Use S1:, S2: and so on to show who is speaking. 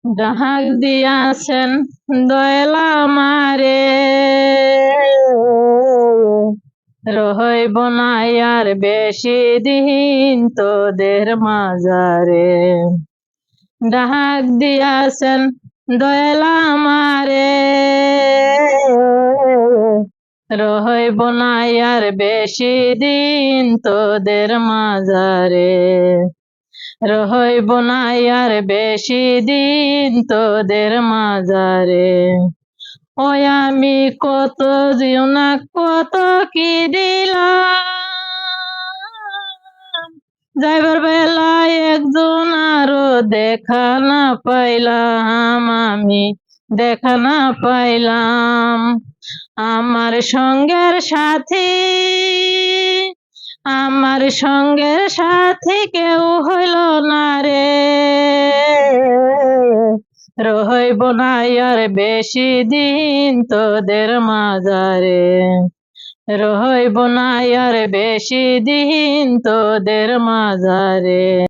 S1: ডাক দিয়াছেন দয়াল আমারে, রহইব না আর বেশি দিন তোদের মাঝারে। ডাক দিয়াছেন দয়াল আমারে, রহইব না আর বেশি দিন তোদের মাঝারে। রহইব না আর বেশি দিন তোদের মাঝারে। ওই আমি কত জীবনা কত কি দিলাম, যাইবার বেলায় একজন আরো দেখা না পাইলাম, আমি দেখা না পাইলাম। আমার সঙ্গের সাথী, আমার সঙ্গের সাথী কেউ হইল না রে। রহইব না আর বেশি দিন তোদের মাঝারে। রহইব না আর বেশি দিন তোদের মাঝারে।